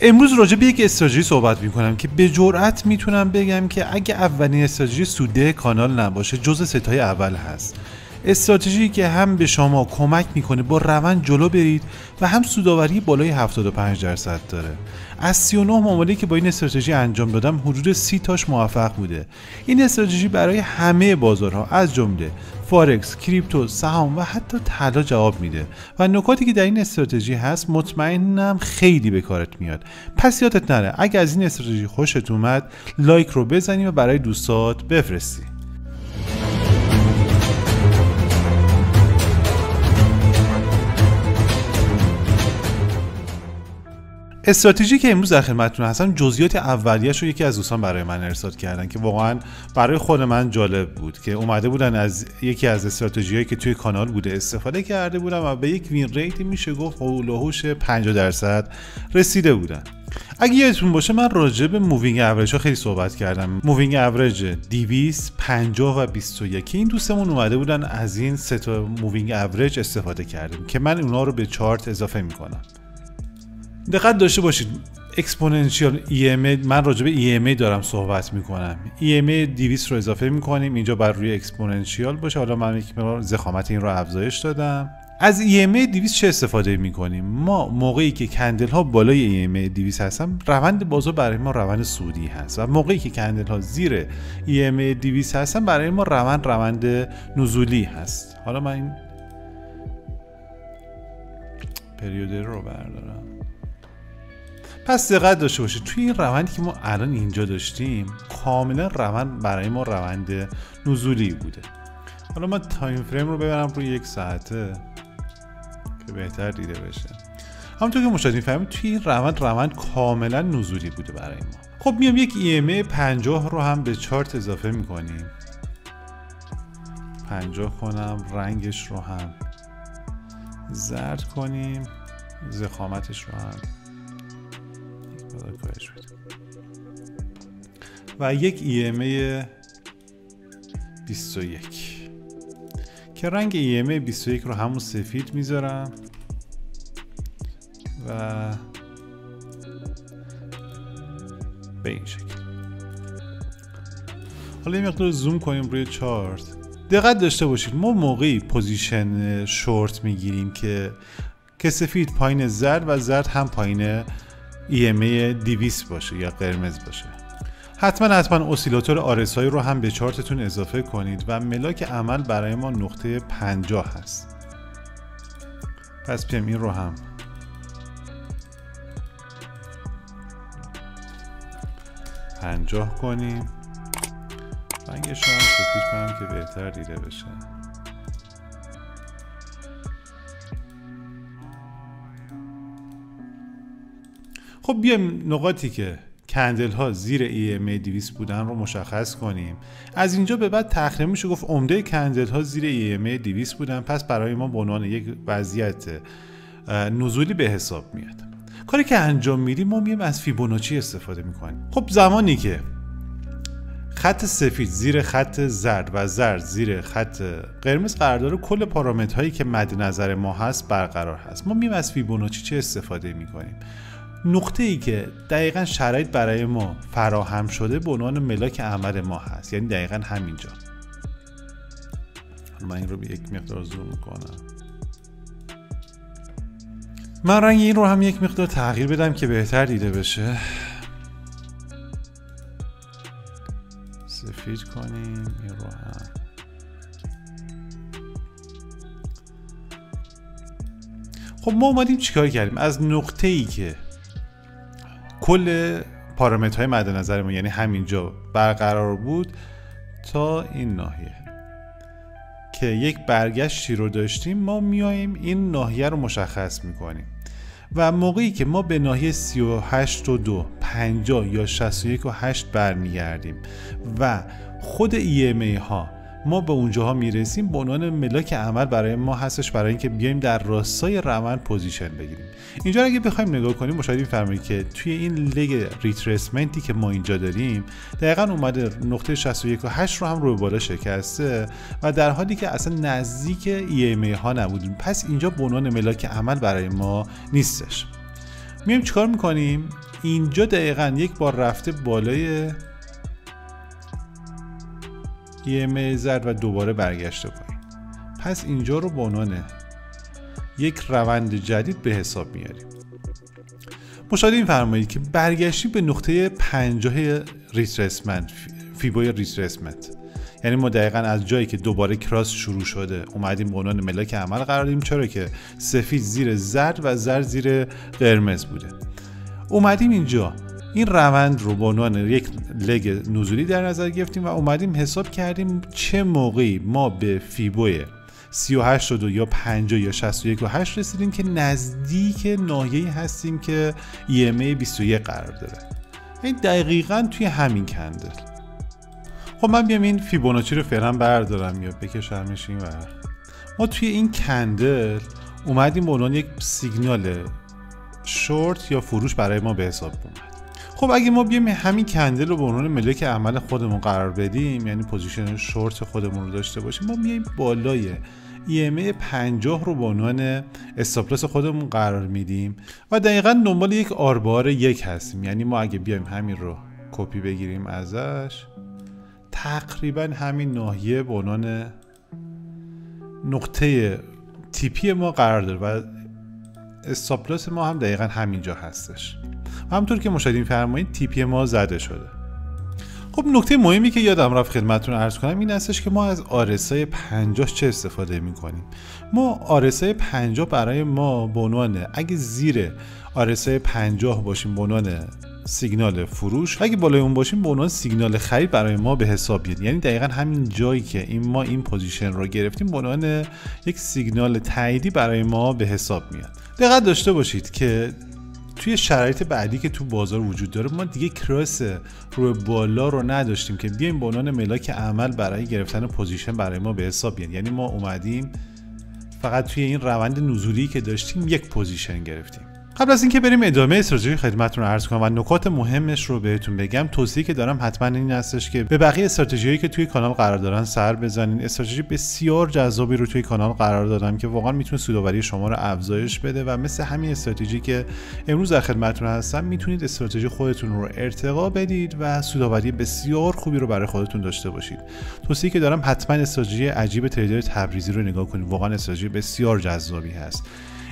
امروز راجع به یک استراتژی صحبت میکنم که به جرئت میتونم بگم که اگه اولین استراتژی سودده کانال نباشه جزء ستای اول هست. استراتژی که هم به شما کمک میکنه با روند جلو برید و هم سودآوری بالای 75% داره. از 39 معامله که با این استراتژی انجام دادم حدود 30 تاش موفق بوده. این استراتژی برای همه بازارها از جمله فارکس، کریپتو، سهام و حتی طلا جواب میده و نکاتی که در این استراتژی هست مطمئنم خیلی به کارت میاد. پس یادت نره اگه از این استراتژی خوشت اومد لایک رو بزنی و برای دوستات بفرستی. استراتژی که امروز در خدمتتون هستم جزئیات اولیه‌اش رو یکی از دوستان برای من ارسال کردن که واقعا برای خود من جالب بود که اومده بودن از یکی از استراتژی‌هایی که توی کانال بوده استفاده کرده بودن و به یک وین ریتی میشه گفت حول و حوش 50% رسیده بودن. اگه یادتون باشه من راجع به مووینگ اوریج ها خیلی صحبت کردم. مووینگ اوریج 200 50 و 21 این دوستمون اومده بودن از این سه تا مووینگ اوریج استفاده کردیم که من اونها رو به چارت اضافه میکنم. دقت داشته باشید اکسپوننشیال EMA، من راجع به EMA دارم صحبت میکنم. EMA 200 رو اضافه میکنیم اینجا بر روی اکسپوننشیال باشه. حالا من یک مقدار ضخامت این رو افزایش دادم. از EMA 200 چه استفاده میکنیم؟ ما موقعی که کندل ها بالای EMA 200 هستن روند بازار برای ما روند سودی هست و موقعی که کندل ها زیر EMA 200 هستن برای ما روند نزولی هست. حالا من این پریود رو بردارم. پس دقت داشته باشید توی این روندی که ما الان اینجا داشتیم کاملا روند برای ما روند نزولی بوده. حالا ما تایم فریم رو ببرم روی 1 ساعته که بهتر دیده بشه. همونطور که مشاهدین فهمید توی این روند کاملا نزولی بوده برای ما. خب میام یک EMA 50 رو هم به چارت اضافه میکنیم. 50 کنم، رنگش رو هم زرد کنیم، ضخامتش رو هم و یک EMA 21 که رنگ EMA 21 رو همون سفید میذارم و به این شکل. حالا یه مقدار زوم کنیم روی چارت. دقت داشته باشید ما موقعی پوزیشن شورت میگیریم که سفید پایین زرد و زرد هم پایین EMA 200 باشه یا قرمز باشه. حتما اسیلاتور RSI رو هم به چارتتون اضافه کنید و ملاک عمل برای ما نقطه 50 هست. پس بیایم این رو هم پنجاه کنیم، رنگش رو هم سفید کنم که بهتر دیده بشه. خب بیایم نقاطی که کندل ها زیر EMA 200 بودن رو مشخص کنیم. از اینجا به بعد تقریبا میشه گفت عمده کندل ها زیر EMA 200 بودن، پس برای ما به عنوان یک وضعیت نزولی به حساب میاد. کاری که انجام میدیم ما میایم از فیبوناچی استفاده میکنیم. خب زمانی که خط سفید زیر خط زرد و زرد زیر خط قرمز قرار داره کل پارامترهایی که مد نظر ما هست برقرار هست. ما میایم از فیبوناچی چه استفاده میکنیم؟ نقطه ای که دقیقاً شرایط برای ما فراهم شده به عنوان ملاک عمل ما هست، یعنی دقیقاً همینجا. من این رو به یک مقدار زوم کنم. من رنگ این رو هم یک مقدار تغییر بدم که بهتر دیده بشه. سفید کنیم این رو هم. خب ما اومدیم چیکار کردیم؟ از نقطه ای که کل پارامترهای مد نظر ما یعنی همینجا برقرار بود تا این ناحیه که یک برگشتی رو داشتیم، ما میایم این ناحیه رو مشخص میکنیم و موقعی که ما به ناحیه 38.2 50 یا 61.8 برمیگردیم و خود EMA ها ما به اونجاها میرسیم به عنوان ملاک عمل برای ما هستش برای اینکه بیایم در راستای روند پوزیشن بگیریم. اینجا اگه بخوایم نگاه کنیم مشاهدین فهمید که توی این لگ ریتریسمنتی که ما اینجا داریم دقیقاً اومده نقطه 61.8 رو هم رو بالا شکسته و در حالی که اصلا نزدیک EMA ها نبودیم، پس اینجا به عنوان ملاک عمل برای ما نیستش. میایم چیکار میکنیم؟ اینجا دقیقاً یک بار رفته بالای EMA زرد و دوباره برگشته پایین. پس اینجا رو به عنوان یک روند جدید به حساب میاریم. مشاهده فرمایید که برگشتی به نقطه 50 ریترسمنت، فیبوی ریترسمنت. یعنی ما دقیقاً از جایی که دوباره کراس شروع شده اومدیم به عنوان ملاک عمل قرار دادیم، چرا که سفید زیر زرد و زرد زیر قرمز بوده. اومدیم اینجا این روند رو به عنوان یک لگ نزولی در نظر گرفتیم و اومدیم حساب کردیم چه موقعی ما به فیبوی 38.2 یا 50 یا 61.8 رسیدیم که نزدیک ناحیه‌ای هستیم که EMA 21 قرار داره. این دقیقاً توی همین کندل. خب من بیام این فیبوناچی رو فعلا بردارم یا بکشمش این ور. ما توی این کندل اومدیم به عنوان یک سیگنال شورت یا فروش برای ما به حساب اومد. خب اگه ما بیایم همین کندل رو به عنوان ملاک عمل خودمون قرار بدیم، یعنی پوزیشن شورت خودمون رو داشته باشیم، ما میایم بالای EMA 50 رو به عنوان استاپ لاس خودمون قرار میدیم و دقیقاً دنبال یک آربار یک هستیم. یعنی ما اگه بیایم همین رو کپی بگیریم ازش، تقریباً همین ناحیه به عنوان نقطه تیپی ما قرار داره و استاپ لاس ما هم دقیقاً همینجا هستش. همونطور که مشاهدین فرمایید تیپی ما زده شده. خب نکته مهمی که یادم رفت خدمتتون عرض کنم این هستش که ما از RSI 50 چه استفاده می‌کنیم. ما RSI 50 برای ما به عنوان اگه زیر RSI 50 باشیم به عنوان سیگنال فروش، اگه بالای اون باشیم به عنوان سیگنال خرید برای ما به حساب بیاد. یعنی دقیقاً همین جایی که ما این پوزیشن رو گرفتیم به عنوان یک سیگنال تاییدی برای ما به حساب میاد. دقت داشته باشید که توی شرایط بعدی که تو بازار وجود داره ما دیگه کراس روی بالا رو نداشتیم که بیایم به عنوان ملاک عمل برای گرفتن پوزیشن برای ما به حساب بیاد. یعنی ما اومدیم فقط توی این روند نزولی که داشتیم یک پوزیشن گرفتیم. قبل از اینکه بریم ادامه استراتژی خدمتتون عرض کنم و نکات مهمش رو بهتون بگم، توصیه‌ای که دارم حتما این هستش که به بقیه استراتژیایی که توی کانال قرار دارن سر بزنین. استراتژی بسیار جذابی رو توی کانال قرار دادم که واقعا میتونه سودآوری شما رو افزایش بده و مثل همین استراتژی که امروز در خدمتتون هستم میتونید استراتژی خودتون رو ارتقا بدید و سودآوری بسیار خوبی رو برای خودتون داشته باشید. توصیه‌ای که دارم حتما استراتژی عجیب تریدر تبریزی رو نگاه کنید. واقعا استراتژی بسیار جذابی هست.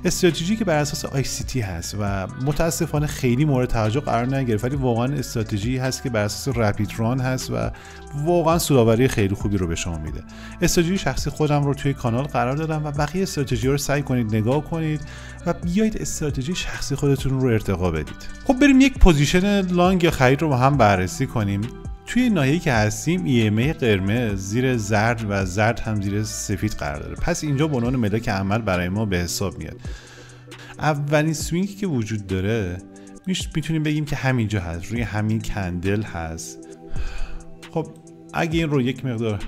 استراتژی که بر اساس ICT هست و متاسفانه خیلی مورد توجه قرار نگرفت، ولی واقعا استراتژی هست که بر اساس رپید ران هست و واقعا سودآوری خیلی خوبی رو به شما میده. استراتژی شخصی خودم رو توی کانال قرار دادم و بقیه استراتژی رو سعی کنید نگاه کنید و بیایید استراتژی شخصی خودتون رو ارتقا بدید. خب بریم یک پوزیشن لانگ یا خرید رو با هم بررسی کنیم. توی ناحیه‌ای که هستیم EMA قرمز زیر زرد و زرد هم زیر سفید قرار داره. پس اینجا به عنوان ملاک عمل برای ما به حساب میاد. اولین سوینگی که وجود داره میتونیم بگیم که همینجا هست، روی همین کندل هست. خب اگه این رو یک مقدار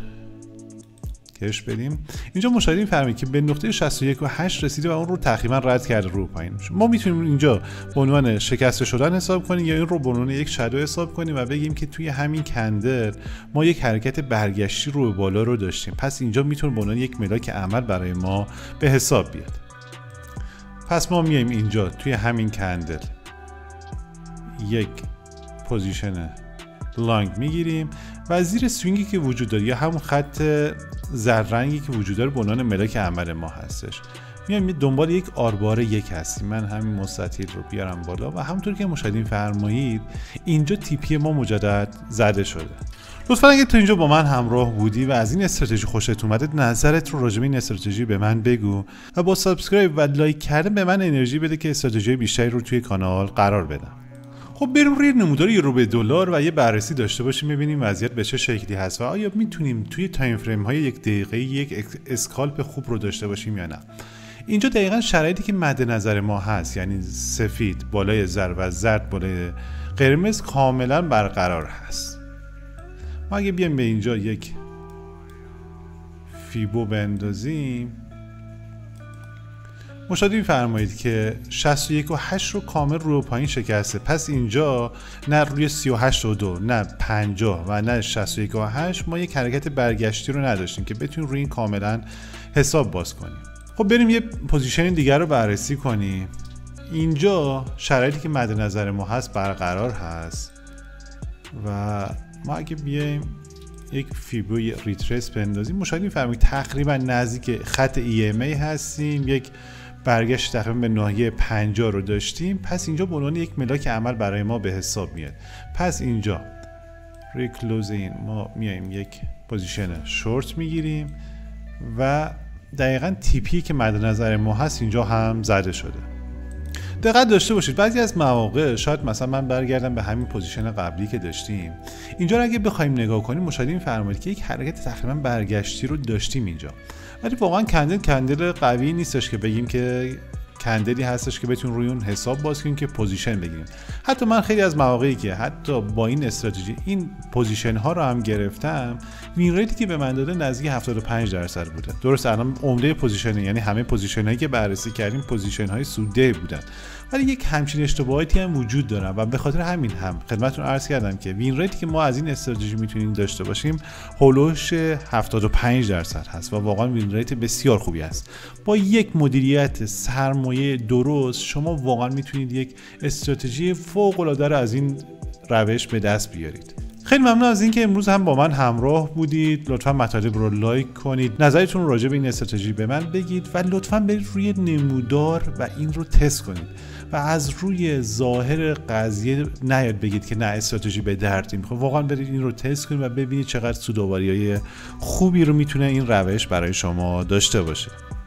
کش بدیم، اینجا مشاهده می‌فرمایید که به نقطه 61.8 رسیده و اون رو تقریبا رد کرده رو پایین. ما میتونیم اینجا به عنوان شکسته شدن حساب کنیم یا این رو به عنوان یک شادو حساب کنیم و بگیم که توی همین کندل ما یک حرکت برگشتی رو به بالا رو داشتیم. پس اینجا میتونه به عنوان یک ملاک عمل برای ما به حساب بیاد. پس ما میایم اینجا توی همین کندل یک پوزیشن لانگ میگیریم و زیر سوینگی که وجود داره یا همون خط زرد که وجود داره به عنوان ملاک عمل ما هستش. میایم دنبال یک آربار یک هستیم. من همین مستطیل رو بیارم بالا و همونطور که مشاهدین فرمایید اینجا تیپی ما مجدد زده شده. لطفا اگه تو اینجا با من همراه بودی و از این استراتژی خوشت اومده، نظرت رو راجع به این استراتژی به من بگو و با سابسکرایب و لایک کردن به من انرژی بده که استراتژی بیشتری رو توی کانال قرار بدم. خب بریم روی نمودار یورو به دلار و یه بررسی داشته باشیم ببینیم وضعیت به چه شکلی هست و آیا میتونیم توی تایم فریم های یک دقیقه یک اسکالپ خوب رو داشته باشیم یا نه. اینجا دقیقاً شرایطی که مد نظر ما هست، یعنی سفید بالای زرد و زرد بالای قرمز کاملا برقرار هست. ما اگه بیایم به اینجا یک فیبو بندازیم، مشاهده فرمایید که 61.8 رو کامل رو پایین شکسته. پس اینجا نه روی 38.2 نه 50 و نه 61.8 ما یک حرکت برگشتی رو نداشتیم که بتونیم روی این کاملا حساب باز کنیم. خب بریم یه پوزیشن دیگر رو بررسی کنیم. اینجا شرایطی که مد نظر ما هست برقرار هست و ما اگه بیایم یک فیبوی ریترس بندازیم مشاهده می‌فرمایید تقریبا نزدیک خط EMA هستیم، یک برگشت تقریبا به ناحیه 50 رو داشتیم. پس اینجا به عنوان یک ملاک عمل برای ما به حساب میاد. پس اینجا روی کلوز این ما میایم یک پوزیشن شورت میگیریم و دقیقاً تیپی که مد نظر ما هست اینجا هم زده شده. دقت داشته باشید بعضی از مواقع شاید مثلا من برگردم به همین پوزیشن قبلی که داشتیم، اینجا رو اگه بخوایم نگاه کنیم مشاهده می‌فرمایید که یک حرکت تقریبا برگشتی رو داشتیم اینجا، ولی واقعا کندل قوی نیستش که بگیم که کندلی هستش که بتون روی اون حساب باز کنیم که پوزیشن بگیریم. حتی من خیلی از مواقعی که حتی با این استراتژی این پوزیشن ها رو هم گرفتم، وین ریتی که به من داده نزدیک 75% بوده. درست الان عمده پوزیشن، یعنی همه پوزیشن هایی که بررسی کردیم پوزیشن های سوده بودن، ولی یک همچین اشتباهاتی هم وجود داره و به خاطر همین هم خدمتتون عرض کردم که وین ریتی که ما از این استراتژی میتونیم داشته باشیم هولوش 75% هست و واقعا وین ریت بسیار خوبی است. با یک مدیریت سرمایه درست شما واقعا میتونید یک استراتژی فوق العاده را از این روش به دست بیارید. خیلی ممنون از اینکه امروز هم با من همراه بودید. لطفا مطالب رو لایک کنید، نظرتون راجع به این استراتژی به من بگید و لطفا برید روی نمودار و این رو تست کنید و از روی ظاهر قضیه نیاد بگید که نه استراتژی به درد نمیخوره. واقعا برید این رو تست کنید و ببینید چقدر سودآوری‌های خوبی رو میتونه این روش برای شما داشته باشه.